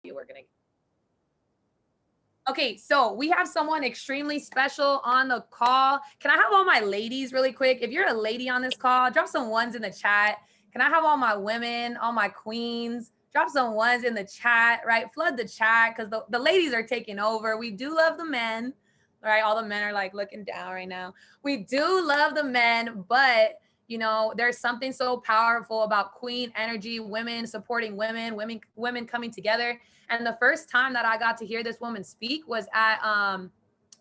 We're gonna. Okay, so we have someone extremely special on the call. Can I have all my ladies really quick? If you're a lady on this call, drop some ones in the chat. Can I have all my women, all my queens? Drop some ones in the chat, right? Flood the chat because the ladies are taking over. We do love the men, right? All the men are like looking down right now. We do love the men, but there's something so powerful about queen energy, women supporting women, women coming together. And the first time that I got to hear this woman speak was at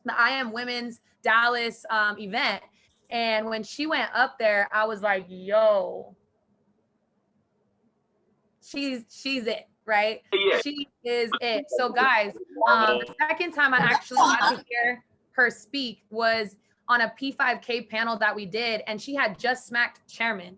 the I Am Women's Dallas event. And when she went up there, I was like, yo, she's it, right? Yeah. She is it. So guys, the second time I actually got to hear her speak was on a P5K panel that we did, and she had just smacked chairman.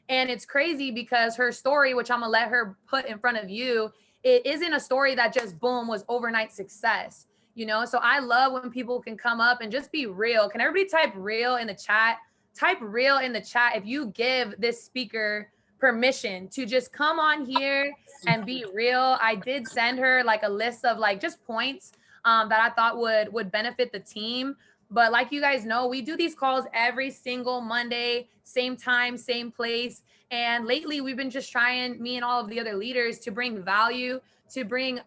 And it's crazy because her story, which I'm gonna let her put in front of you, it isn't a story that just boom was overnight success. So I love when people can come up and just be real. Can everybody type real in the chat? Type real in the chat if you give this speaker permission to just come on here and be real. I did send her like a list of like just points that I thought would benefit the team. But like you guys know, we do these calls every single Monday, same time, same place. And lately we've been just trying, me and all of the other leaders, to bring value, to bring,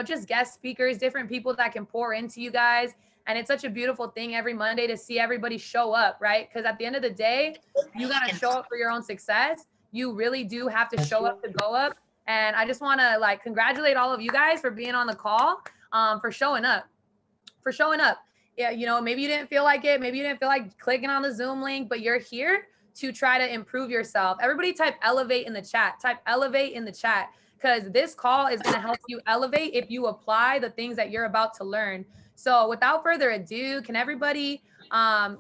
just guest speakers, different people that can pour into you guys. And it's such a beautiful thing every Monday to see everybody show up, right? Because at the end of the day, you got to show up for your own success. You really do have to show up to go up. And I just want to like congratulate all of you guys for being on the call, for showing up, Yeah, maybe you didn't feel like it. Maybe you didn't feel like clicking on the Zoom link, but you're here to try to improve yourself. Everybody type elevate in the chat. Type elevate in the chat because this call is going to help you elevate if you apply the things that you're about to learn. So without further ado, can everybody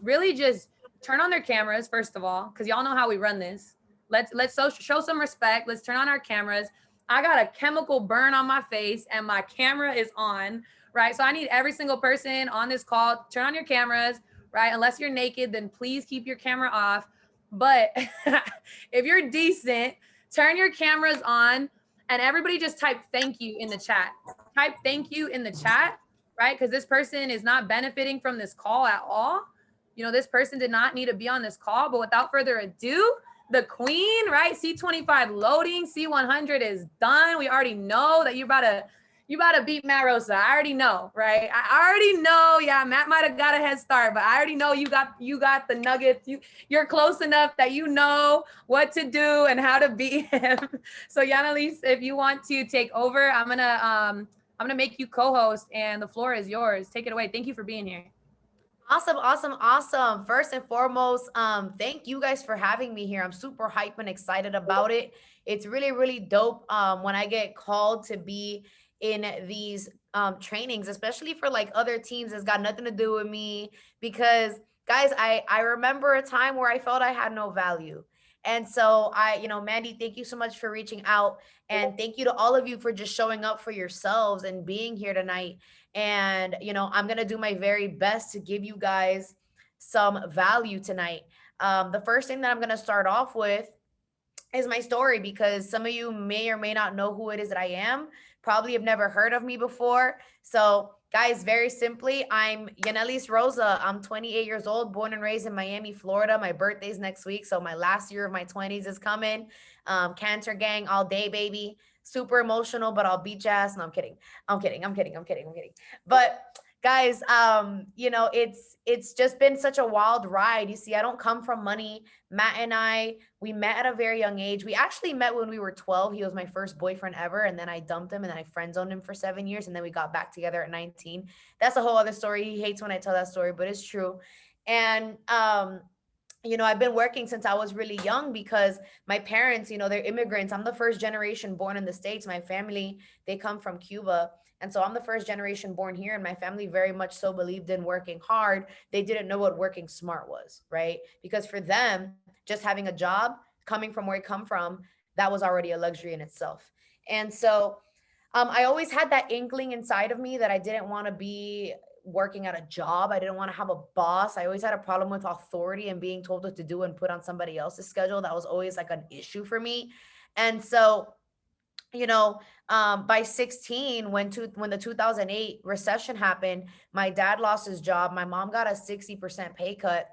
really just turn on their cameras first of all, because y'all know how we run this. Let's show some respect. Let's turn on our cameras. I got a chemical burn on my face and my camera is on, right? So I need every single person on this call, turn on your cameras, right? Unless you're naked, then please keep your camera off. But if you're decent, turn your cameras on and everybody just type thank you in the chat. Type thank you in the chat, right? Because this person is not benefiting from this call at all. This person did not need to be on this call. But without further ado, the queen, right? C25 loading, C100 is done. We already know that you about to beat Matt Rosa. I already know, right? I already know. Yeah, Matt might have got a head start, but I already know you got the nuggets. You're close enough that you know what to do and how to beat him. So Yanelis, if you want to take over, I'm gonna make you co-host, and the floor is yours. Take it away. Thank you for being here. Awesome, awesome, awesome. First and foremost, thank you guys for having me here. I'm super hyped and excited about it. It's really, really dope when I get called to be in these trainings, especially for like other teams that's got nothing to do with me. Because guys, I remember a time where I felt I had no value. And so Mandy, thank you so much for reaching out. And thank you to all of you for just showing up for yourselves and being here tonight. And I'm gonna do my very best to give you guys some value tonight. The first thing that I'm gonna start off with is my story, because some of you may or may not know who it is that I am. Probably have never heard of me before. So guys, very simply, I'm Yanelis Rosa. I'm 28 years old, born and raised in Miami, Florida. My birthday's next week, so my last year of my 20s is coming. Cancer gang all day, baby. Super emotional, but I'll beat your ass. No, I'm kidding. I'm kidding. I'm kidding. I'm kidding. I'm kidding. But guys, it's just been such a wild ride. You see, I don't come from money. Matt and I, we met at a very young age. We actually met when we were 12. He was my first boyfriend ever, and then I dumped him, and then I friend zoned him for 7 years, and then we got back together at 19. That's a whole other story. He hates when I tell that story, but it's true. And I've been working since I was really young because my parents, they're immigrants. I'm the first generation born in the States. My family, they come from Cuba. And so I'm the first generation born here, and my family very much so believed in working hard. They didn't know what working smart was, right? Because for them, just having a job, coming from where I come from, that was already a luxury in itself. And so I always had that inkling inside of me that I didn't want to be working at a job. I didn't want to have a boss. I always had a problem with authority and being told what to do and put on somebody else's schedule. That was always like an issue for me. And so you know, by 16, when the 2008 recession happened, my dad lost his job. My mom got a 60% pay cut.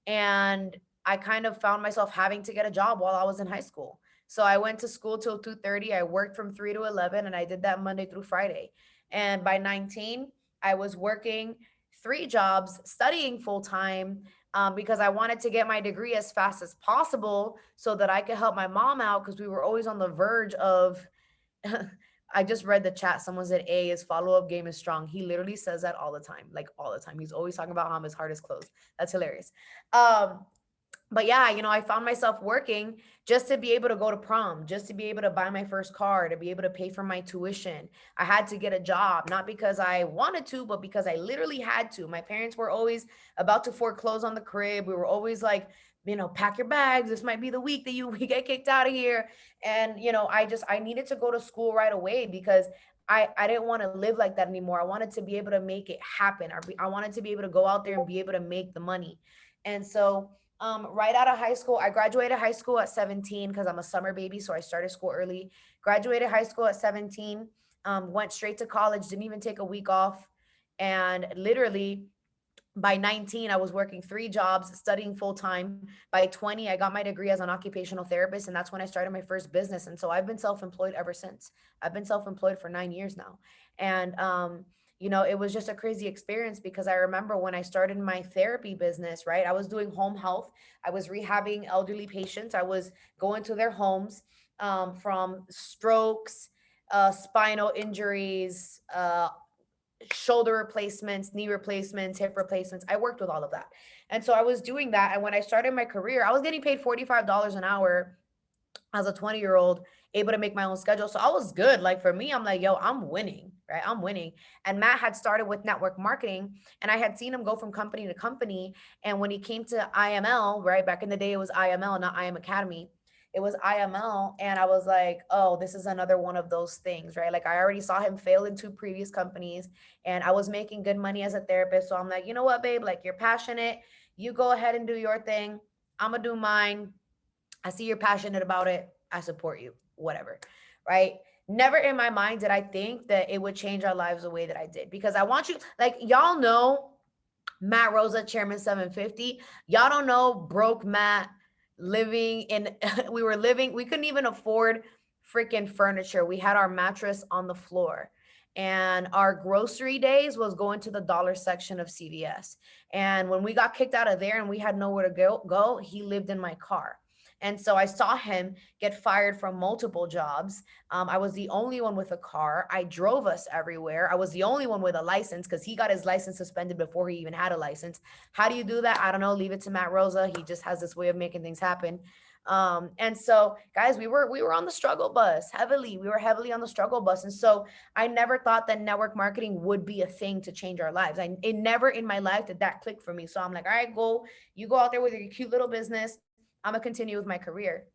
And I kind of found myself having to get a job while I was in high school. So I went to school till 2:30. I worked from 3 to 11, and I did that Monday through Friday. And by 19, I was working three jobs, studying full time, because I wanted to get my degree as fast as possible so that I could help my mom out, because we were always on the verge of I just read the chat. Someone said A, his follow-up game is strong. He literally says that all the time, like all the time. He's always talking about how his heart is closed. That's hilarious. Um, but yeah, I found myself working just to be able to go to prom, just to be able to buy my first car, to be able to pay for my tuition. I had to get a job, not because I wanted to, but because I literally had to. My parents were always about to foreclose on the crib. We were always like, pack your bags. This might be the week that we get kicked out of here. And, I needed to go to school right away because I didn't want to live like that anymore. I wanted to be able to make it happen. I wanted to be able to go out there and be able to make the money. And so, right out of high school, I graduated high school at 17 because I'm a summer baby. So I started school early, graduated high school at 17, went straight to college, didn't even take a week off. And literally by 19, I was working three jobs, studying full time. By 20, I got my degree as an occupational therapist, and that's when I started my first business. And so I've been self-employed ever since. I've been self-employed for 9 years now. And it was just a crazy experience because I remember when I started my therapy business, right? I was doing home health. I was rehabbing elderly patients. I was going to their homes, from strokes, spinal injuries, shoulder replacements, knee replacements, hip replacements. I worked with all of that. And so I was doing that. And when I started my career, I was getting paid $45 an hour as a 20-year-old, able to make my own schedule. So I was good. Like for me, I'm like, yo, I'm winning, right? I'm winning. And Matt had started with network marketing, and I had seen him go from company to company. And when he came to IML, right? Back in the day, it was IML, not IM Academy. It was IML. And I was like, oh, this is another one of those things, right? Like I already saw him fail in two previous companies, and I was making good money as a therapist. So I'm like, you know what, babe? Like you're passionate. You go ahead and do your thing. I'm going to do mine. I see you're passionate about it. I support you, whatever. Right. Never in my mind did I think that it would change our lives the way that I did, because I want you, like, y'all know Matt Rosa, Chairman 750. Y'all don't know broke Matt living in, we couldn't even afford freaking furniture. We had our mattress on the floor. And our grocery days was going to the dollar section of CVS. And when we got kicked out of there and we had nowhere to go, he lived in my car. And so I saw him get fired from multiple jobs. I was the only one with a car. I drove us everywhere. I was the only one with a license because he got his license suspended before he even had a license. How do you do that? I don't know. Leave it to Matt Rosa. He just has this way of making things happen. And so guys, we were on the struggle bus heavily. We were heavily on the struggle bus. And so I never thought that network marketing would be a thing to change our lives. It never in my life did that click for me. So I'm like, all right, you go out there with your cute little business. I'm gonna continue with my career.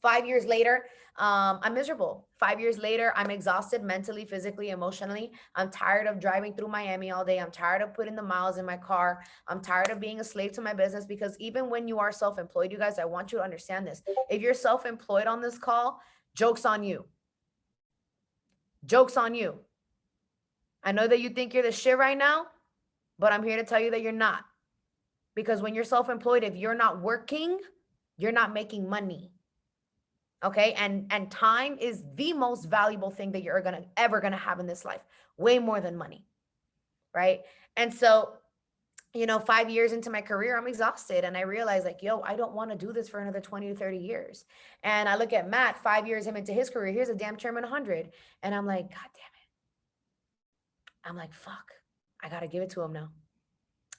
5 years later, I'm miserable. 5 years later, I'm exhausted mentally, physically, emotionally. I'm tired of driving through Miami all day. I'm tired of putting the miles in my car. I'm tired of being a slave to my business, because even when you are self-employed, you guys, I want you to understand this. If you're self-employed on this call, joke's on you. Joke's on you. I know that you think you're the shit right now, but I'm here to tell you that you're not. Because when you're self-employed, if you're not working, you're not making money. Okay. And time is the most valuable thing that you're ever gonna have in this life, way more than money. Right. And so, 5 years into my career, I'm exhausted. And I realized, like, yo, I don't want to do this for another 20 to 30 years. And I look at Matt, 5 years him into his career. Here's a damn Chairman 100. And I'm like, God damn it. I'm like, fuck, I got to give it to him now.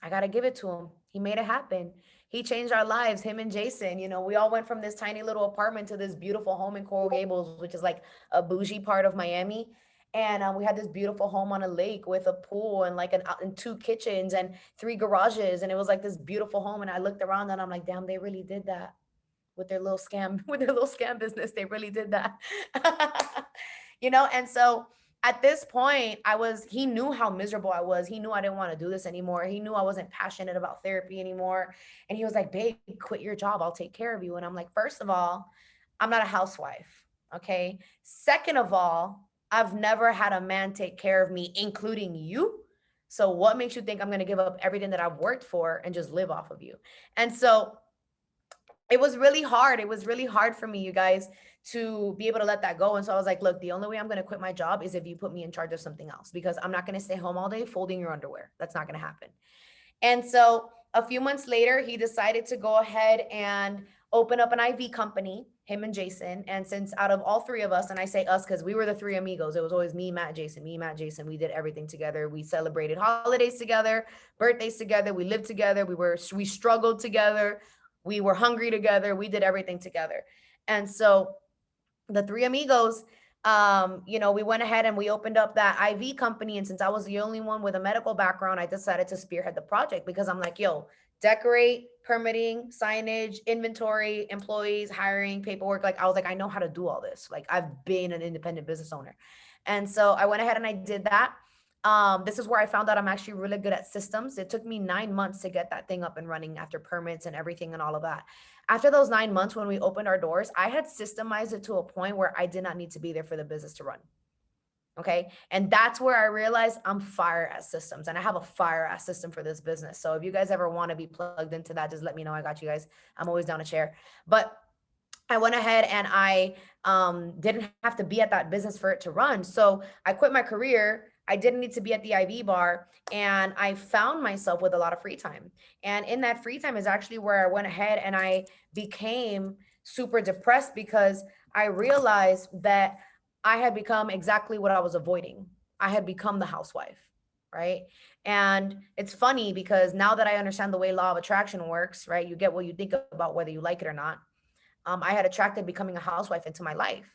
I got to give it to him. He made it happen. He changed our lives, him and Jason. We all went from this tiny little apartment to this beautiful home in Coral Gables, which is like a bougie part of Miami. And we had this beautiful home on a lake with a pool and and two kitchens and three garages. And it was like this beautiful home. And I looked around and I'm like, damn, they really did that with their little scam, with their little scam business. They really did that. And so at this point, he knew how miserable I was. He knew I didn't want to do this anymore. He knew I wasn't passionate about therapy anymore. And he was like, babe, quit your job. I'll take care of you. And I'm like, first of all, I'm not a housewife. Okay. Second of all, I've never had a man take care of me, including you. So what makes you think I'm going to give up everything that I've worked for and just live off of you? And so it was really hard. It was really hard for me, you guys, to be able to let that go. And so I was like, look, the only way I'm going to quit my job is if you put me in charge of something else, because I'm not going to stay home all day folding your underwear. That's not going to happen. And so a few months later, he decided to go ahead and open up an IV company, him and Jason. And since out of all three of us, and I say us because we were the three amigos, it was always me, Matt, Jason, me, Matt, Jason. We did everything together. We celebrated holidays together, birthdays together. We lived together. We struggled together. We were hungry together. We did everything together. And so the three amigos, we went ahead and we opened up that IV company. And since I was the only one with a medical background, I decided to spearhead the project because I'm like, yo, decorate, permitting, signage, inventory, employees, hiring, paperwork. Like I was like, I know how to do all this. Like I've been an independent business owner. And so I went ahead and I did that. This is where I found out I'm actually really good at systems. It took me 9 months to get that thing up and running after permits and everything and all of that. After those 9 months, when we opened our doors, I had systemized it to a point where I did not need to be there for the business to run. Okay. And that's where I realized I'm fire at systems and I have a fire ass system for this business. So if you guys ever want to be plugged into that, just let me know. I got you guys. I'm always down to share. But I went ahead and I didn't have to be at that business for it to run. So I quit my career. I didn't need to be at the IV bar and I found myself with a lot of free time. And in that free time is actually where I went ahead and I became super depressed because I realized that I had become exactly what I was avoiding. I had become the housewife, right? And it's funny because now that I understand the way law of attraction works, right? You get what you think about whether you like it or not. I had attracted becoming a housewife into my life.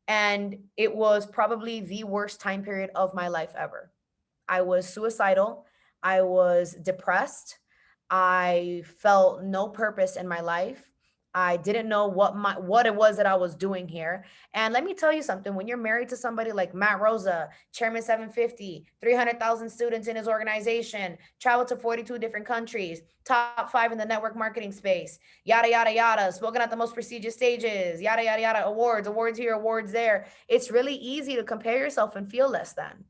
And it was probably the worst time period of my life ever. I was suicidal. I was depressed. I felt no purpose in my life. I didn't know what it was that I was doing here. And let me tell you something, when you're married to somebody like Matt Rosa, Chairman 750, 300,000 students in his organization, traveled to 42 different countries, top 5 in the network marketing space, yada, yada, yada, spoken at the most prestigious stages, yada, yada, yada, awards here, awards there. It's really easy to compare yourself and feel less than.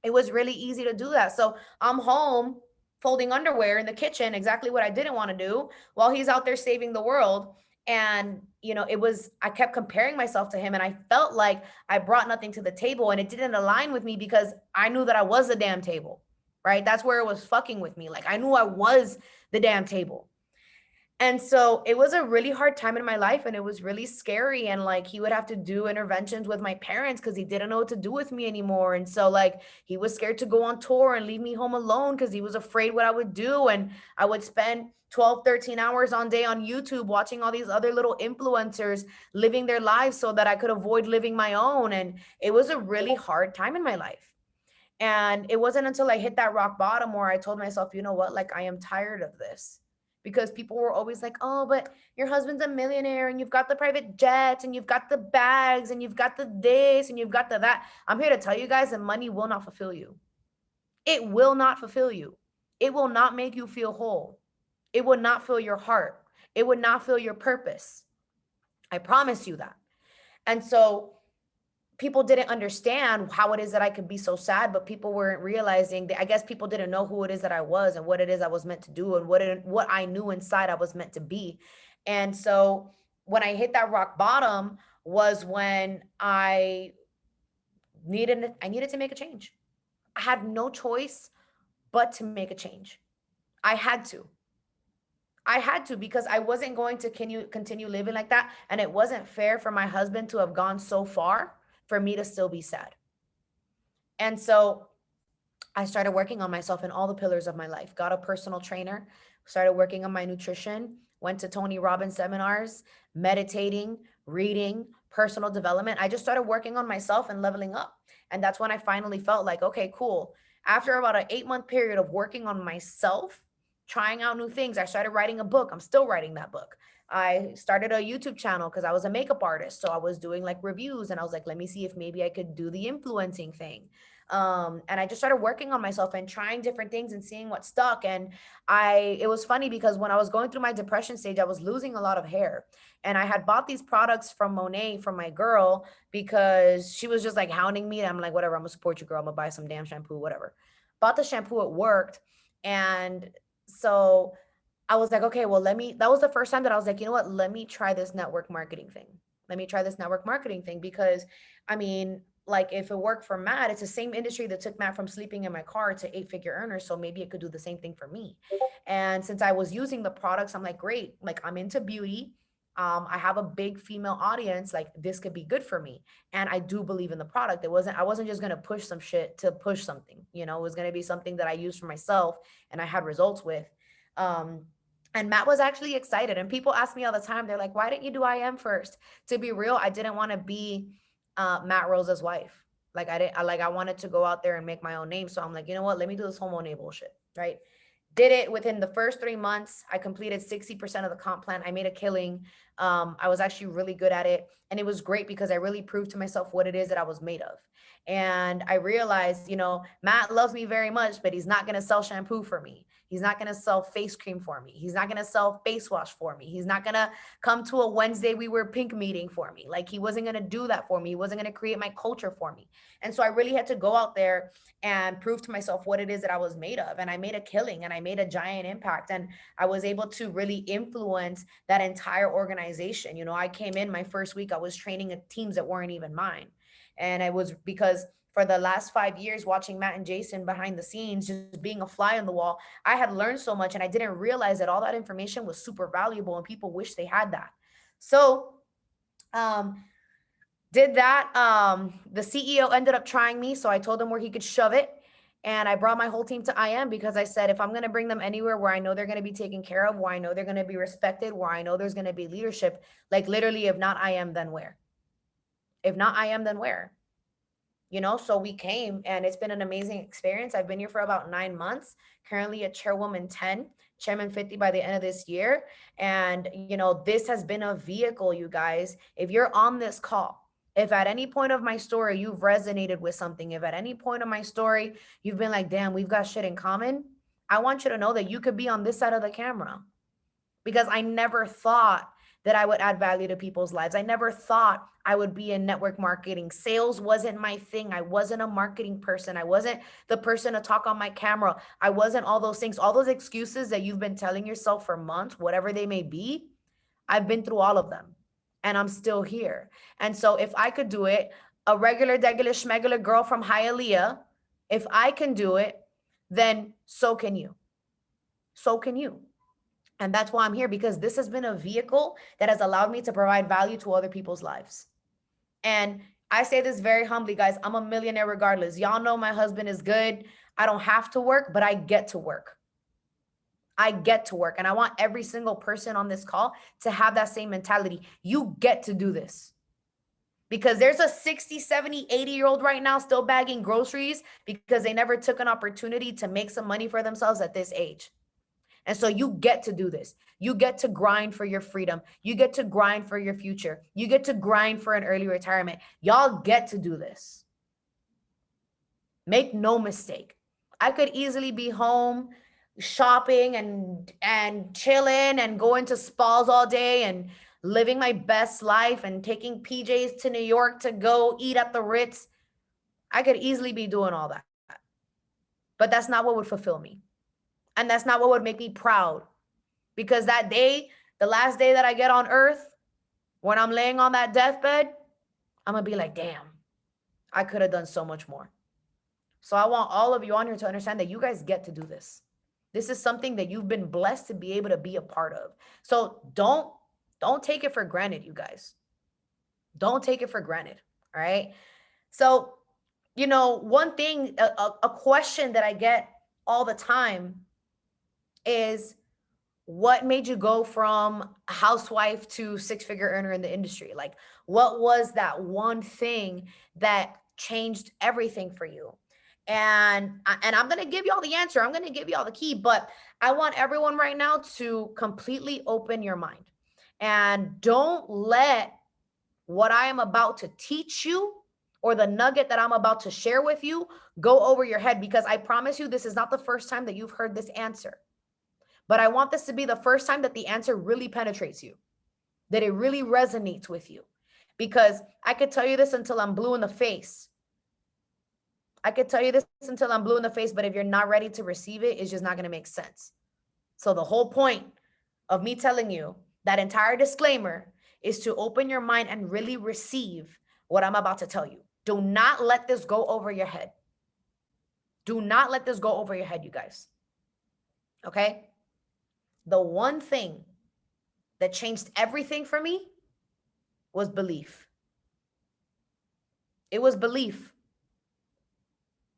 It was really easy to do that. So I'm home folding underwear in the kitchen, exactly what I didn't want to do, while he's out there saving the world. And, I kept comparing myself to him and I felt like I brought nothing to the table and it didn't align with me because I knew that I was the damn table, right? That's where it was fucking with me. Like I knew I was the damn table. And so it was a really hard time in my life and it was really scary. And like he would have to do interventions with my parents because he didn't know what to do with me anymore. And so like he was scared to go on tour and leave me home alone because he was afraid what I would do. And I would spend 12, 13 hours on day on YouTube watching all these other little influencers living their lives so that I could avoid living my own. And it was a really hard time in my life. And it wasn't until I hit that rock bottom where I told myself, you know what, like I am tired of this. Because people were always like, oh, but your husband's a millionaire and you've got the private jets and you've got the bags and you've got the this and you've got the that. I'm here to tell you guys that money will not fulfill you. It will not fulfill you. It will not make you feel whole. It will not fill your heart. It would not fill your purpose. I promise you that. And so people didn't understand how it is that I could be so sad, but people weren't realizing that, I guess people didn't know who it is that I was and what it is I was meant to do and what I knew inside I was meant to be. And so when I hit that rock bottom was when I needed to make a change. I had no choice but to make a change. I had to. Because I wasn't going to continue living like that. And it wasn't fair for my husband to have gone so far for me to still be sad. And so I started working on myself in all the pillars of my life, got a personal trainer, started working on my nutrition, went to Tony Robbins seminars, meditating, reading, personal development. I just started working on myself and leveling up. And that's when I finally felt like, okay, cool. After about an 8-month period of working on myself, trying out new things, I started writing a book. I'm still writing that book. I started a YouTube channel because I was a makeup artist. So I was doing like reviews and I was like, let me see if maybe I could do the influencing thing. And I just started working on myself and trying different things and seeing what stuck. And it was funny because when I was going through my depression stage, I was losing a lot of hair. And I had bought these products from Monet from my girl because she was just like hounding me. And I'm like, whatever, I'm gonna support you, girl. I'm gonna buy some damn shampoo, whatever. Bought the shampoo, it worked. And so I was like, okay, well, that was the first time that I was like, you know what, let me try this network marketing thing. Let me try this network marketing thing because I mean, like if it worked for Matt, it's the same industry that took Matt from sleeping in my car to 8-figure earners. So maybe it could do the same thing for me. And since I was using the products, I'm like, great, like I'm into beauty. I have a big female audience. Like this could be good for me. And I do believe in the product. I wasn't just going to push some shit to push something, you know, it was going to be something that I used for myself and I had results with. Um, and Matt was actually excited. And people ask me all the time, they're like, why didn't you do IM first? To be real, I didn't want to be Matt Rosa's wife. Like I wanted to go out there and make my own name. So I'm like, you know what? Let me do this Homo name bullshit. Right. Did it within the first 3 months. I completed 60% of the comp plan. I made a killing. I was actually really good at it. And it was great because I really proved to myself what it is that I was made of. And I realized, you know, Matt loves me very much, but he's not going to sell shampoo for me. He's not going to sell face cream for me. He's not going to sell face wash for me. He's not going to come to a Wednesday we wear pink meeting for me. Like he wasn't going to do that for me. He wasn't going to create my culture for me. And so I really had to go out there and prove to myself what it is that I was made of. And I made a killing and I made a giant impact. And I was able to really influence that entire organization. You know, I came in my first week, I was training teams that weren't even mine. And I was because for the last 5 years watching Matt and Jason behind the scenes, just being a fly on the wall, I had learned so much and I didn't realize that all that information was super valuable and people wish they had that. So, did that. The CEO ended up trying me. So I told him where he could shove it. And I brought my whole team to IM because I said, if I'm going to bring them anywhere where I know they're going to be taken care of, where I know they're going to be respected, where I know there's going to be leadership, like literally, if not IM, then where? If not IM, then where? You know, so we came and it's been an amazing experience. I've been here for about 9 months, currently a chairwoman 10, chairman 50 by the end of this year. And, you know, this has been a vehicle, you guys. If you're on this call, if at any point of my story you've resonated with something, if at any point of my story you've been like, damn, we've got shit in common, I want you to know that you could be on this side of the camera because I never thought that I would add value to people's lives. I never thought I would be in network marketing. Sales wasn't my thing. I wasn't a marketing person. I wasn't the person to talk on my camera. I wasn't all those things, all those excuses that you've been telling yourself for months, whatever they may be. I've been through all of them and I'm still here. And so if I could do it, a regular, degular, schmegular girl from Hialeah, if I can do it, then so can you. So can you. And that's why I'm here, because this has been a vehicle that has allowed me to provide value to other people's lives. And I say this very humbly, guys, I'm a millionaire regardless. Y'all know my husband is good. I don't have to work, but I get to work. I get to work. And I want every single person on this call to have that same mentality. You get to do this. Because there's a 60, 70, 80-year-old right now still bagging groceries because they never took an opportunity to make some money for themselves at this age. And so you get to do this. You get to grind for your freedom. You get to grind for your future. You get to grind for an early retirement. Y'all get to do this. Make no mistake. I could easily be home shopping and chilling and going to spas all day and living my best life and taking PJs to New York to go eat at the Ritz. I could easily be doing all that. But that's not what would fulfill me. And that's not what would make me proud. Because that day, the last day that I get on earth, when I'm laying on that deathbed, I'm going to be like, damn, I could have done so much more. So I want all of you on here to understand that you guys get to do this. This is something that you've been blessed to be able to be a part of. So don't take it for granted, you guys. Don't take it for granted. All right. So, you know, one thing, a question that I get all the time is, what made you go from housewife to 6-figure earner in the industry? Like, what was that one thing that changed everything for you? And I'm going to give you all the answer. I'm going to give you all the key, but I want everyone right now to completely open your mind And don't let what I am about to teach you or the nugget that I'm about to share with you go over your head, because I promise you, this is not the first time that you've heard this answer. But I want this to be the first time that the answer really penetrates you, that it really resonates with you. Because I could tell you this until I'm blue in the face. I could tell you this until I'm blue in the face, but if you're not ready to receive it, it's just not going to make sense. So the whole point of me telling you that entire disclaimer is to open your mind and really receive what I'm about to tell you. Do not let this go over your head. Do not let this go over your head, you guys. Okay? The one thing that changed everything for me was belief. It was belief.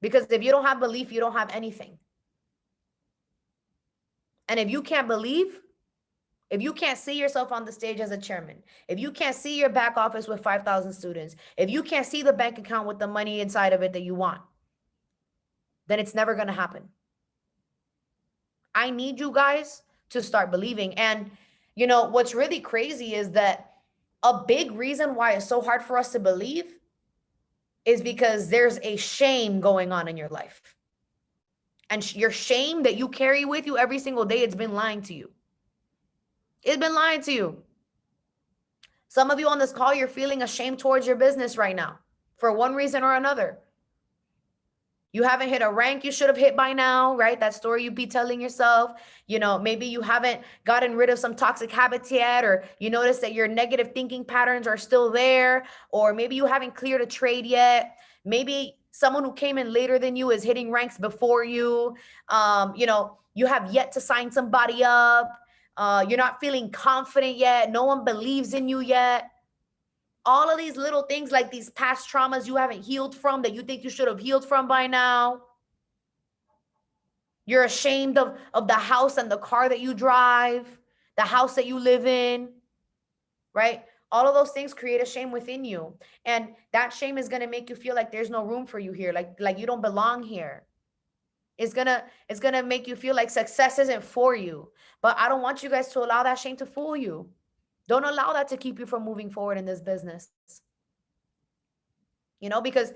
Because if you don't have belief, you don't have anything. And if you can't believe, if you can't see yourself on the stage as a chairman, if you can't see your back office with 5,000 students, if you can't see the bank account with the money inside of it that you want, then it's never going to happen. I need you guys to start believing. And you know, what's really crazy is that a big reason why it's so hard for us to believe is because there's a shame going on in your life. And your shame that you carry with you every single day, it's been lying to you. It's been lying to you. Some of you on this call, you're feeling ashamed towards your business right now for one reason or another. You haven't hit a rank you should have hit by now, right? That story you be telling yourself. You know, maybe you haven't gotten rid of some toxic habits yet, or you notice that your negative thinking patterns are still there, or maybe you haven't cleared a trade yet. Maybe someone who came in later than you is hitting ranks before you. You know, you have yet to sign somebody up. You're not feeling confident yet. No one believes in you yet. All of these little things, like these past traumas you haven't healed from that you think you should have healed from by now. You're ashamed of the house and the car that you drive, the house that you live in, right? All of those things create a shame within you. And that shame is going to make you feel like there's no room for you here, like you don't belong here. It's gonna make you feel like success isn't for you. But I don't want you guys to allow that shame to fool you. Don't allow that to keep you from moving forward in this business. You know, because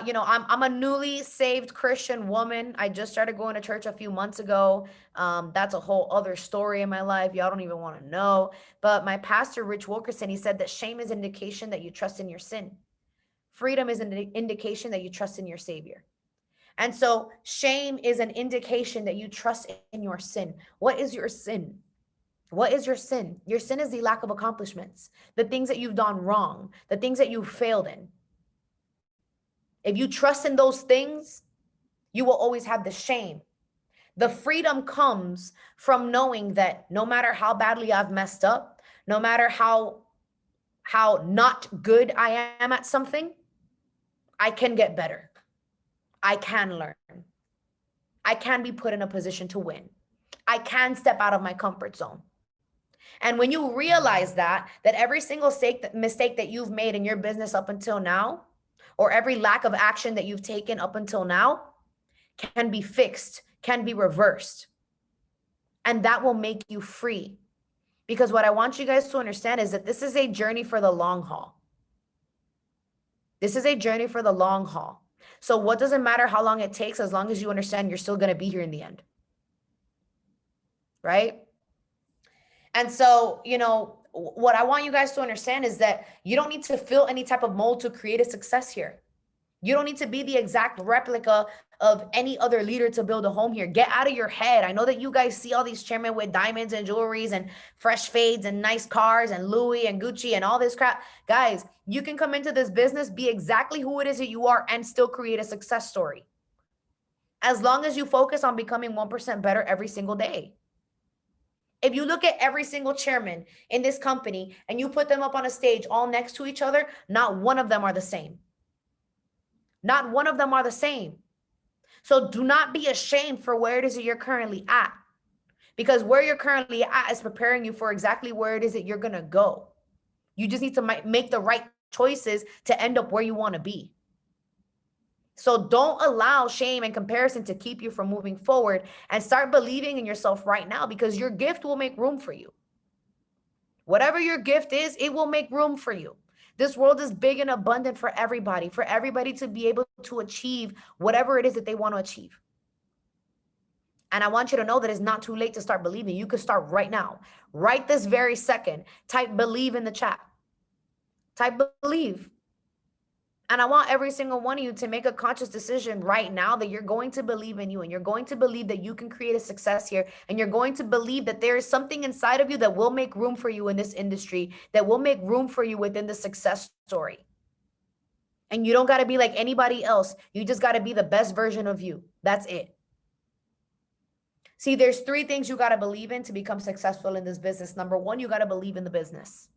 you know, I'm a newly saved Christian woman. I just started going to church a few months ago. That's a whole other story in my life. Y'all don't even want to know. But my pastor, Rich Wilkerson, he said that shame is an indication that you trust in your sin. Freedom is an indication that you trust in your Savior. And so shame is an indication that you trust in your sin. What is your sin? What is your sin? Your sin is the lack of accomplishments, the things that you've done wrong, the things that you failed in. If you trust in those things, you will always have the shame. The freedom comes from knowing that no matter how badly I've messed up, no matter how not good I am at something, I can get better. I can learn. I can be put in a position to win. I can step out of my comfort zone. And when you realize that every single mistake that you've made in your business up until now, or every lack of action that you've taken up until now, can be fixed, can be reversed. And that will make you free. Because what I want you guys to understand is that this is a journey for the long haul. This is a journey for the long haul. So what does it matter how long it takes, as long as you understand you're still going to be here in the end? Right? And so, you know, what I want you guys to understand is that you don't need to fill any type of mold to create a success here. You don't need to be the exact replica of any other leader to build a home here. Get out of your head. I know that you guys see all these chairmen with diamonds and jewelries and fresh fades and nice cars and Louis and Gucci and all this crap. Guys, you can come into this business, be exactly who it is that you are, and still create a success story. As long as you focus on becoming 1% better every single day. If you look at every single chairman in this company and you put them up on a stage all next to each other, not one of them are the same. Not one of them are the same. So do not be ashamed for where it is that you're currently at, because where you're currently at is preparing you for exactly where it is that you're going to go. You just need to make the right choices to end up where you want to be. So don't allow shame and comparison to keep you from moving forward, and start believing in yourself right now, because your gift will make room for you. Whatever your gift is, it will make room for you. This world is big and abundant for everybody to be able to achieve whatever it is that they want to achieve. And I want you to know that it's not too late to start believing. You could start right now, right this very second. Type believe in the chat. Type believe. And I want every single one of you to make a conscious decision right now that you're going to believe in you, and you're going to believe that you can create a success here. And you're going to believe that there is something inside of you that will make room for you in this industry, that will make room for you within the success story. And you don't got to be like anybody else. You just got to be the best version of you. That's it. See, there's 3 things you got to believe in to become successful in this business. Number 1, you got to believe in the business.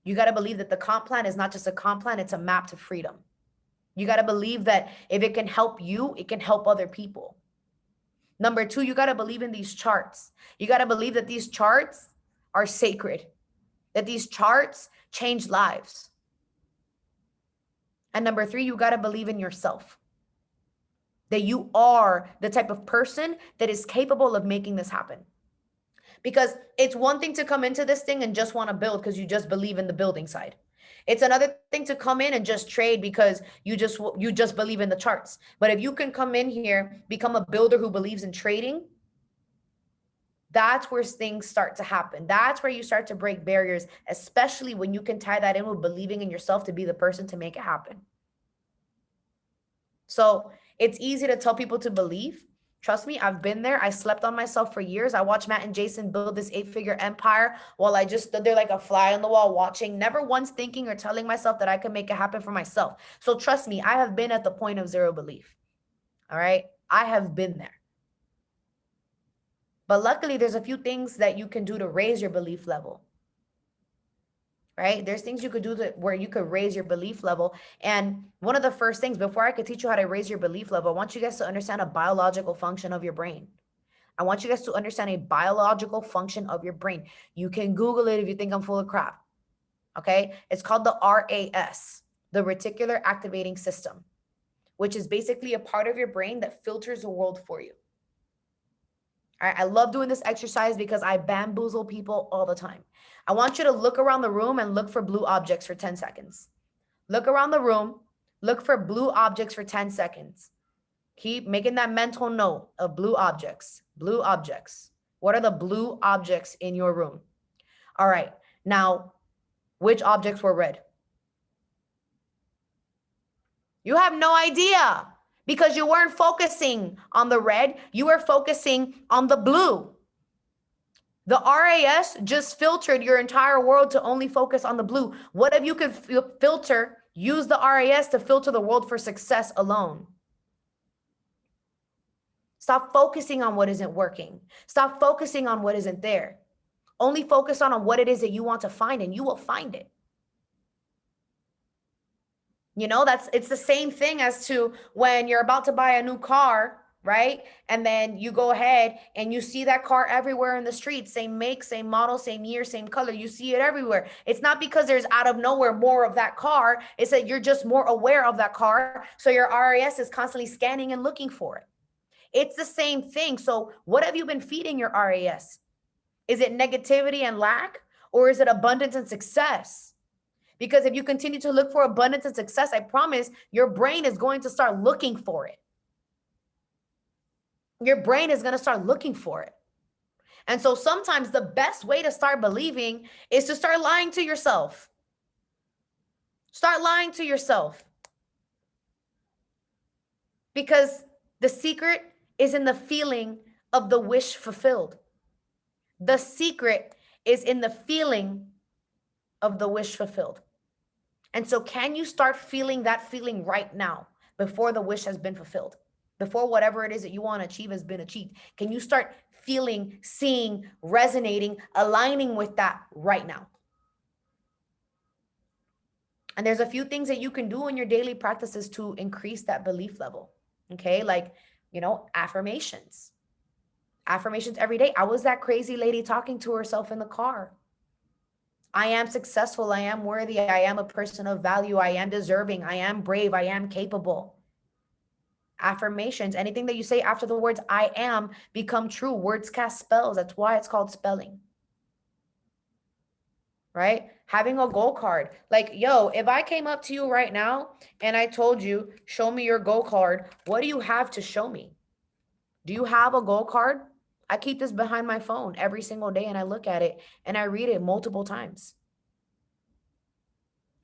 You got to believe that the comp plan is not just a comp plan, it's a map to freedom. You got to believe that if it can help you, it can help other people. Number 2, you got to believe in these charts. You got to believe that these charts are sacred, that these charts change lives. And number 3, you got to believe in yourself, that you are the type of person that is capable of making this happen. Because it's one thing to come into this thing and just want to build because you just believe in the building side. It's another thing to come in and just trade because you just believe in the charts. But if you can come in here, become a builder who believes in trading, that's where things start to happen. That's where you start to break barriers, especially when you can tie that in with believing in yourself to be the person to make it happen. So it's easy to tell people to believe. Trust me, I've been there. I slept on myself for years. I watched Matt and Jason build this 8-figure empire while I just stood there like a fly on the wall watching, never once thinking or telling myself that I could make it happen for myself. So trust me, I have been at the point of zero belief. All right. I have been there. But luckily, there's a few things that you can do to raise your belief level. Right? There's things you could do where you could raise your belief level. And one of the first things, before I could teach you how to raise your belief level, I want you guys to understand a biological function of your brain. I want you guys to understand a biological function of your brain. You can Google it if you think I'm full of crap. Okay? It's called the RAS, the reticular activating system, which is basically a part of your brain that filters the world for you. All right, I love doing this exercise because I bamboozle people all the time. I want you to look around the room and look for blue objects for 10 seconds. Look around the room, look for blue objects for 10 seconds. Keep making that mental note of blue objects. Blue objects. What are the blue objects in your room? All right, now, which objects were red? You have no idea. Because you weren't focusing on the red, you were focusing on the blue. The RAS just filtered your entire world to only focus on the blue. What if you could use the RAS to filter the world for success alone? Stop focusing on what isn't working. Stop focusing on what isn't there. Only focus on what it is that you want to find, and you will find it. You know, it's the same thing as to when you're about to buy a new car, right? And then you go ahead and you see that car everywhere in the street, same make, same model, same year, same color. You see it everywhere. It's not because there's out of nowhere more of that car. It's that you're just more aware of that car. So your RAS is constantly scanning and looking for it. It's the same thing. So what have you been feeding your RAS? Is it negativity and lack, or is it abundance and success? Because if you continue to look for abundance and success, I promise your brain is going to start looking for it. Your brain is going to start looking for it. And so sometimes the best way to start believing is to start lying to yourself. Start lying to yourself. Because the secret is in the feeling of the wish fulfilled. The secret is in the feeling of the wish fulfilled. And so can you start feeling that feeling right now before the wish has been fulfilled? Before whatever it is that you want to achieve has been achieved? Can you start feeling, seeing, resonating, aligning with that right now? And there's a few things that you can do in your daily practices to increase that belief level. Okay, like, affirmations. Affirmations every day. I was that crazy lady talking to herself in the car. I am successful. I am worthy. I am a person of value. I am deserving. I am brave. I am capable. Affirmations, anything that you say after the words I am become true. Words cast spells. That's why it's called spelling. right? Having a goal card. Like, yo, if I came up to you right now and I told you, show me your goal card, what do you have to show me? Do you have a goal card? I keep this behind my phone every single day and I look at it and I read it multiple times.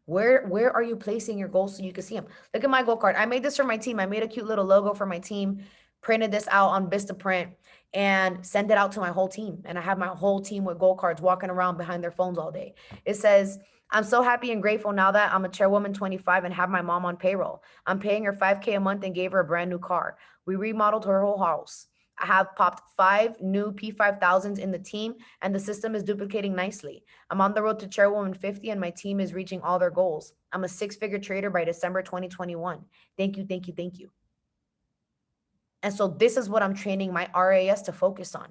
Where are you placing your goals so you can see them? Look at my goal card. I made this for my team. I made a cute little logo for my team, printed this out on Vistaprint and send it out to my whole team. And I have my whole team with goal cards walking around behind their phones all day. It says, I'm so happy and grateful now that I'm a chairwoman 25 and have my mom on payroll. I'm paying her $5K a month and gave her a brand new car. We remodeled her whole house. I have popped 5 new P5000s in the team and the system is duplicating nicely. I'm on the road to chairwoman 50 and my team is reaching all their goals. I'm a 6-figure trader by December 2021. Thank you, thank you, thank you. And so this is what I'm training my RAS to focus on.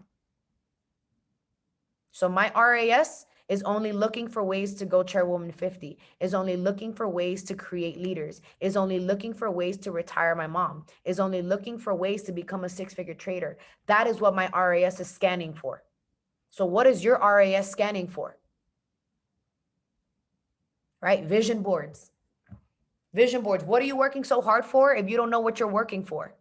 So my RAS is only looking for ways to go chairwoman 50, is only looking for ways to create leaders, is only looking for ways to retire my mom, is only looking for ways to become a 6-figure trader. That is what my RAS is scanning for. So what is your RAS scanning for? Right? Vision boards. Vision boards. What are you working so hard for if you don't know what you're working for?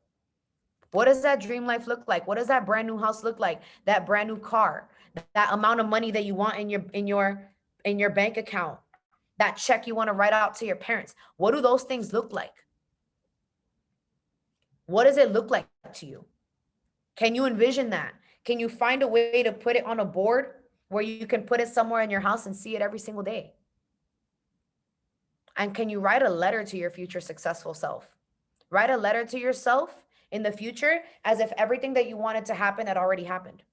What does that dream life look like? What does that brand new house look like? That brand new car, that amount of money that you want in your bank account, that check you want to write out to your parents. What do those things look like? What does it look like to you? Can you envision that? Can you find a way to put it on a board where you can put it somewhere in your house and see it every single day? And can you write a letter to your future successful self? Write a letter to yourself in the future as if everything that you wanted to happen had already happened.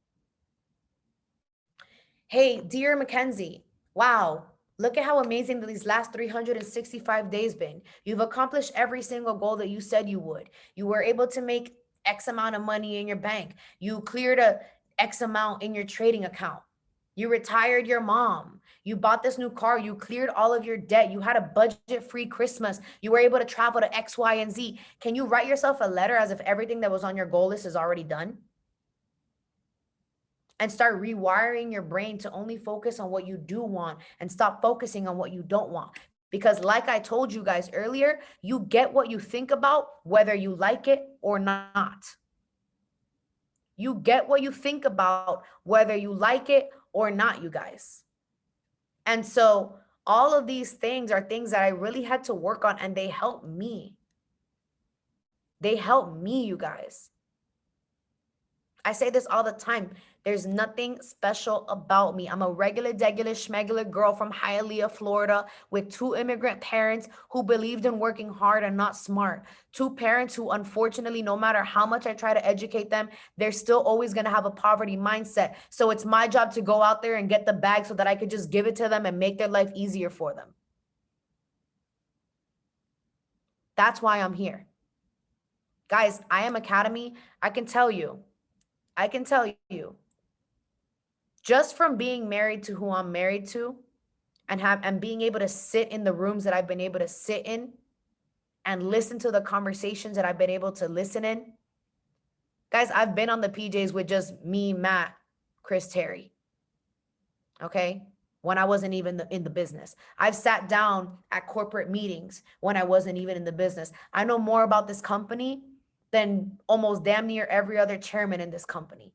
Hey, dear Mackenzie, wow, look at how amazing these last 365 days been. You've accomplished every single goal that you said you would. You were able to make X amount of money in your bank. You cleared a X amount in your trading account. You retired your mom. You bought this new car. You cleared all of your debt. You had a budget-free Christmas. You were able to travel to X, Y, and Z. Can you write yourself a letter as if everything that was on your goal list is already done? And start rewiring your brain to only focus on what you do want and stop focusing on what you don't want. Because like I told you guys earlier, you get what you think about, whether you like it or not. You get what you think about, whether you like it or not, you guys. And so all of these things are things that I really had to work on, and they help me. They help me, you guys. I say this all the time. There's nothing special about me. I'm a regular, degular, schmegular girl from Hialeah, Florida, with 2 immigrant parents who believed in working hard and not smart. 2 parents who, unfortunately, no matter how much I try to educate them, they're still always going to have a poverty mindset. So it's my job to go out there and get the bag so that I could just give it to them and make their life easier for them. That's why I'm here. Guys, I Am Academy, I can tell you, just from being married to who I'm married to and being able to sit in the rooms that I've been able to sit in and listen to the conversations that I've been able to listen in. Guys, I've been on the PJs with just me, Matt, Chris, Terry. Okay? When I wasn't even in the business. I've sat down at corporate meetings when I wasn't even in the business. I know more about this company than almost damn near every other chairman in this company.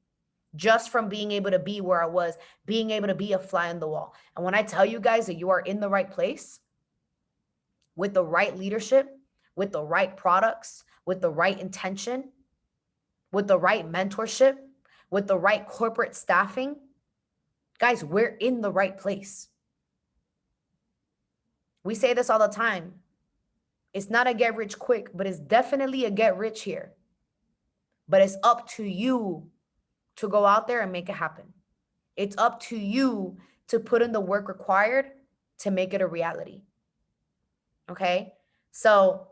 Just from being able to be where I was, being able to be a fly on the wall. And when I tell you guys that you are in the right place, with the right leadership, with the right products, with the right intention, with the right mentorship, with the right corporate staffing, guys, we're in the right place. We say this all the time. It's not a get rich quick, but it's definitely a get rich here. But it's up to you to go out there and make it happen. It's up to you to put in the work required to make it a reality. Okay? So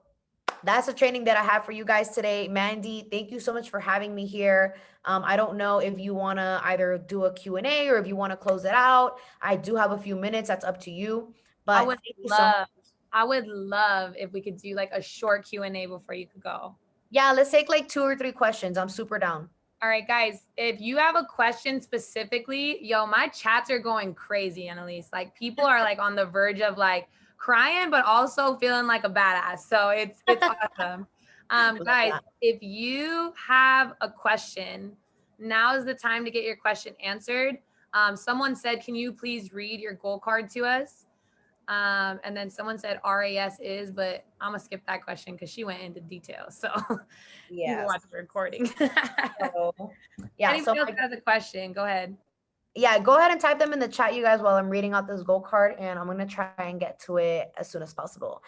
that's the training that I have for you guys today. Mandy, thank you so much for having me here. I don't know if you want to either do a Q&A or if you want to close it out. I do have a few minutes. That's up to you. But I would love if we could do like a short Q&A before you could go. Yeah, let's take like 2 or 3 questions. I'm super down. All right, guys, if you have a question specifically, yo, my chats are going crazy, Yanelis. Like people are like on the verge of like crying, but also feeling like a badass. So it's awesome. Guys, if you have a question, now is the time to get your question answered. Someone said, can you please read your goal card to us? And then someone said RAS is, but I'm gonna skip that question because she went into detail. So you can watch the recording. So, yeah. Anybody else has a question? Go ahead. Yeah, go ahead and type them in the chat, you guys, while I'm reading out this goal card, and I'm gonna try and get to it as soon as possible.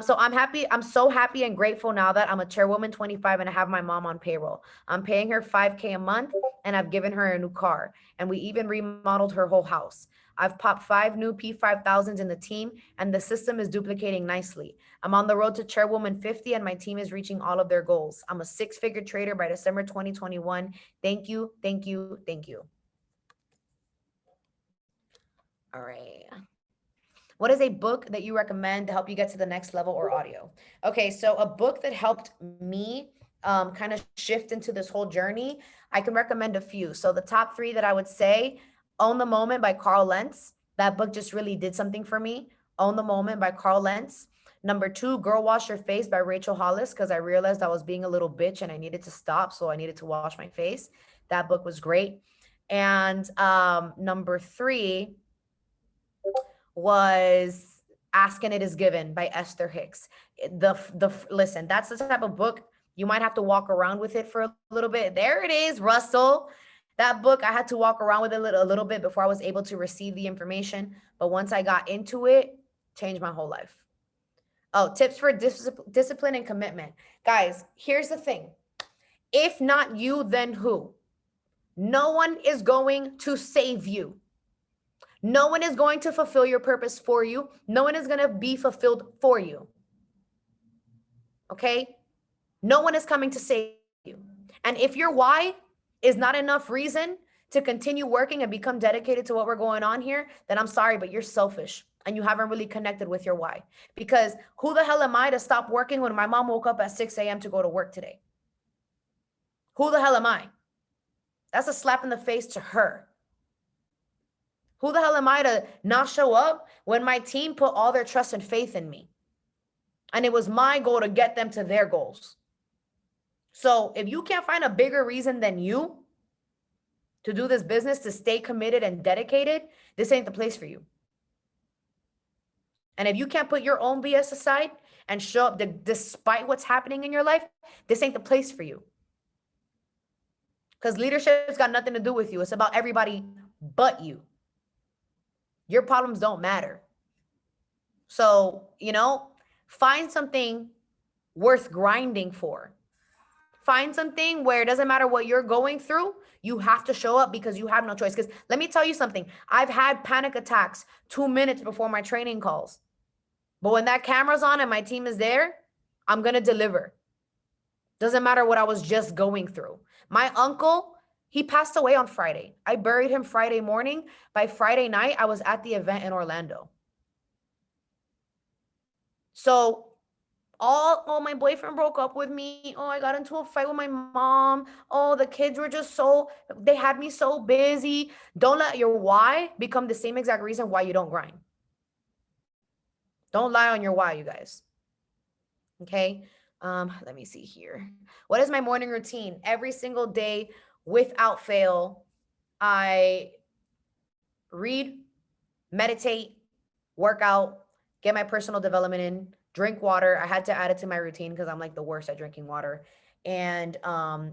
So I'm so happy and grateful now that I'm a chairwoman 25 and I have my mom on payroll. I'm paying her $5K a month and I've given her a new car, and we even remodeled her whole house. I've popped 5 new P5000s in the team, and the system is duplicating nicely. I'm on the road to chairwoman 50 and my team is reaching all of their goals. I'm a 6-figure trader by December 2021. Thank you, thank you, thank you. All right. What is a book that you recommend to help you get to the next level, or audio? Okay, so a book that helped me kind of shift into this whole journey, I can recommend a few. So the top 3 that I would say, Own the Moment by Carl Lentz. That book just really did something for me. Own the Moment by Carl Lentz. Number 2, Girl Wash Your Face by Rachel Hollis, because I realized I was being a little bitch and I needed to stop, so I needed to wash my face. That book was great. And number 3 was Ask and It Is Given by Esther Hicks. Listen, that's the type of book you might have to walk around with it for a little bit. There it is, Russell. That book, I had to walk around with it a little bit before I was able to receive the information. But once I got into it, changed my whole life. Oh, tips for discipline and commitment. Guys, here's the thing. If not you, then who? No one is going to save you. No one is going to fulfill your purpose for you. No one is going to be fulfilled for you. Okay? No one is coming to save you. And if your why is not enough reason to continue working and become dedicated to what we're going on here, then I'm sorry, but you're selfish and you haven't really connected with your why. Because who the hell am I to stop working when my mom woke up at 6 a.m. to go to work today? Who the hell am I? That's a slap in the face to her. Who the hell am I to not show up when my team put all their trust and faith in me? And it was my goal to get them to their goals. So if you can't find a bigger reason than you to do this business, to stay committed and dedicated, this ain't the place for you. And if you can't put your own BS aside and show up despite what's happening in your life, this ain't the place for you. Because leadership's got nothing to do with you. It's about everybody but you. Your problems don't matter. So, find something worth grinding for. Find something where it doesn't matter what you're going through, you have to show up because you have no choice. Because let me tell you something. I've had panic attacks 2 minutes before my training calls. But when that camera's on and my team is there, I'm going to deliver. Doesn't matter what I was just going through. My uncle, he passed away on Friday. I buried him Friday morning. By Friday night, I was at the event in Orlando. So, my boyfriend broke up with me. Oh, I got into a fight with my mom. Oh, the kids were just they had me so busy. Don't let your why become the same exact reason why you don't grind. Don't lie on your why, you guys. Okay. Let me see here. What is my morning routine? Every single day, without fail, I read, meditate, work out, get my personal development in, drink water. I had to add it to my routine because I'm like the worst at drinking water, and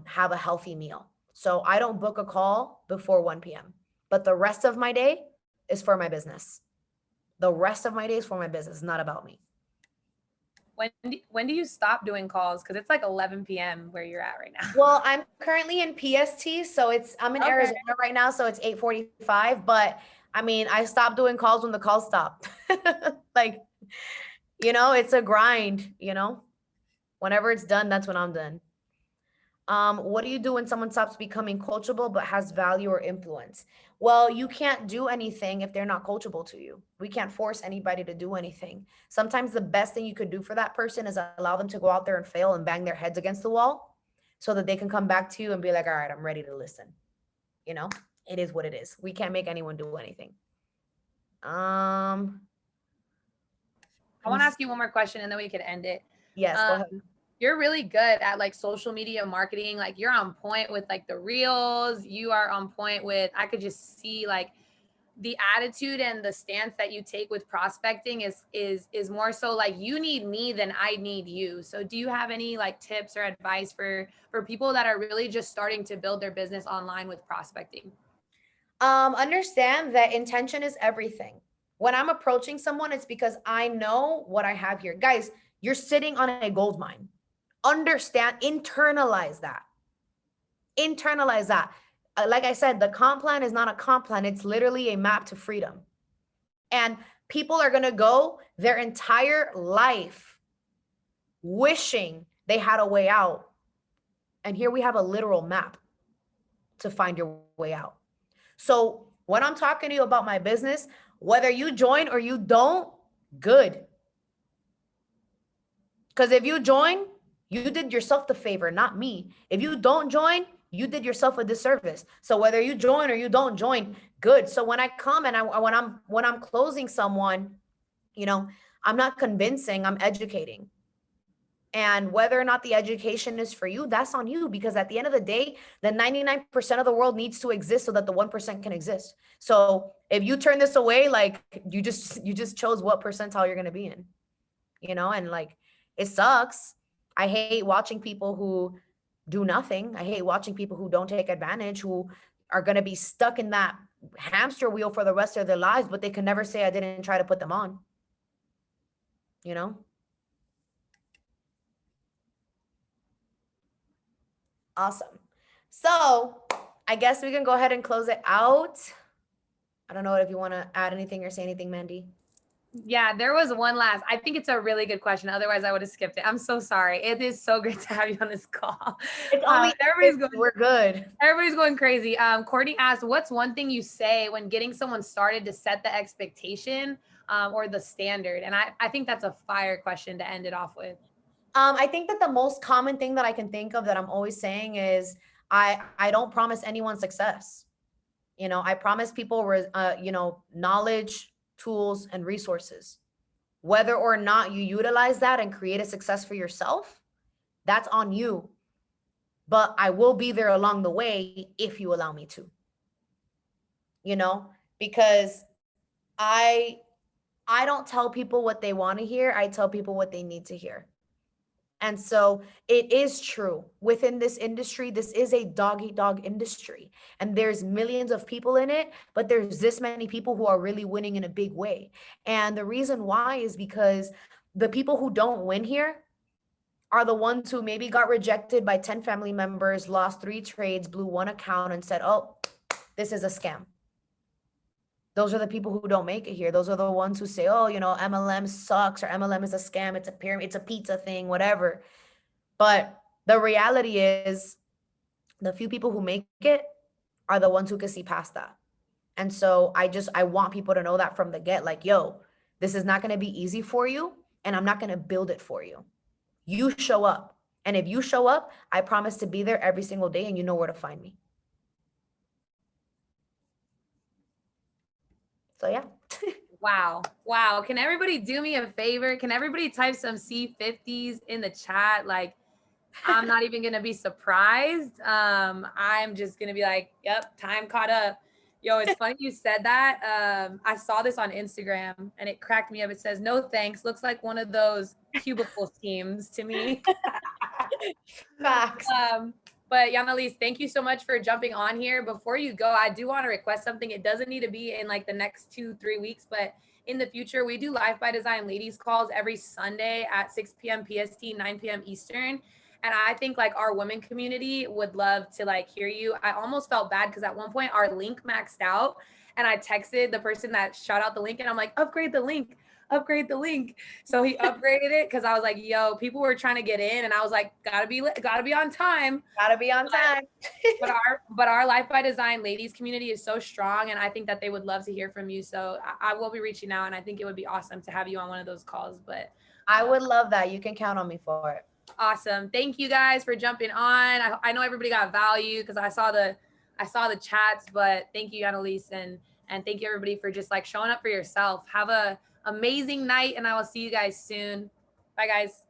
have a healthy meal. So I don't book a call before 1 p.m. But the rest of my day is for my business. The rest of my day is for my business, not about me. When do you stop doing calls? Because it's like 11 p.m. where you're at right now. Well, I'm currently in PST, so I'm in Arizona right now, so it's 8:45. But I mean, I stopped doing calls when the calls stopped. Like, it's a grind. Whenever it's done, that's when I'm done. What do you do when someone stops becoming coachable but has value or influence? Well, you can't do anything if they're not coachable to you. We can't force anybody to do anything. Sometimes the best thing you could do for that person is allow them to go out there and fail and bang their heads against the wall so that they can come back to you and be like, all right, I'm ready to listen. You know, it is what it is. We can't make anyone do anything. I want to ask you one more question and then we can end it. Yes, go ahead. You're really good at like social media marketing. Like you're on point with like the reels. You are on point with, I could just see like the attitude and the stance that you take with prospecting is more so like you need me than I need you. So do you have any like tips or advice for people that are really just starting to build their business online with prospecting? Understand that intention is everything. When I'm approaching someone, it's because I know what I have here. Guys, you're sitting on a gold mine. Understand, internalize that. Internalize that. Like I said, the comp plan is not a comp plan. It's literally a map to freedom. And people are going to go their entire life wishing they had a way out. And here we have a literal map to find your way out. So when I'm talking to you about my business, whether you join or you don't, good. Because if you join, you did yourself the favor, not me. If you don't join, you did yourself a disservice. So whether you join or you don't join, good. So when I come and when I'm closing someone, you know, I'm not convincing, I'm educating. And whether or not the education is for you, that's on you, because at the end of the day, the 99% of the world needs to exist so that the 1% can exist. So if you turn this away, like you just chose what percentile you're going to be in, you know, and like, it sucks. I hate watching people who do nothing. I hate watching people who don't take advantage, who are going to be stuck in that hamster wheel for the rest of their lives, but they can never say I didn't try to put them on, you know? Awesome. So I guess we can go ahead and close it out. I don't know if you want to add anything or say anything, Mandy. Yeah, there was one last. I think it's a really good question. Otherwise, I would have skipped it. I'm so sorry. It is so great to have you on this call. It's only we're good. Everybody's going crazy. Courtney asked, "What's one thing you say when getting someone started to set the expectation or the standard?" And I think that's a fire question to end it off with. I think that the most common thing that I can think of that I'm always saying is I don't promise anyone success. You know, I promise people, you know, knowledge, tools, and resources. Whether or not you utilize that and create a success for yourself, that's on you. But I will be there along the way if you allow me to. You know, because I don't tell people what they want to hear. I tell people what they need to hear. And so it is true within this industry. This is a dog eat dog industry, and there's millions of people in it, but there's this many people who are really winning in a big way. And the reason why is because the people who don't win here are the ones who maybe got rejected by 10 family members, lost 3 trades, blew 1 account and said, oh, this is a scam. Those are the people who don't make it here. Those are the ones who say, oh, you know, MLM sucks, or MLM is a scam, it's a pyramid, it's a pizza thing, whatever. But the reality is the few people who make it are the ones who can see past that. And so I want people to know that from the get, like, yo, this is not going to be easy for you, and I'm not going to build it for you. You show up. And if you show up, I promise to be there every single day, and you know where to find me. So yeah. Wow. Can everybody do me a favor? Can everybody type some C50s in the chat? Like, I'm not even gonna be surprised. I'm just gonna be like, yep, time caught up. Yo, it's funny you said that. I saw this on Instagram and it cracked me up. It says, no thanks. Looks like one of those cubicle schemes to me. Facts. But Yanelis, thank you so much for jumping on here. Before you go, I do want to request something. It doesn't need to be in like the next 2-3 weeks, but in the future, we do Life by Design ladies calls every Sunday at 6 p.m. PST, 9 p.m. Eastern. And I think like our women community would love to like hear you. I almost felt bad because at one point our link maxed out and I texted the person that shot out the link and I'm like, upgrade the link. So he upgraded it because I was like, yo, people were trying to get in and I was like, gotta be on time. But our Life by Design ladies community is so strong and I think that they would love to hear from you. So I will be reaching out and I think it would be awesome to have you on one of those calls. But I would love that. You can count on me for it. Awesome. Thank you guys for jumping on. I know everybody got value because I saw the chats, but thank you, Yanelis, and thank you everybody for just like showing up for yourself. Have a amazing night, and I will see you guys soon. Bye, guys.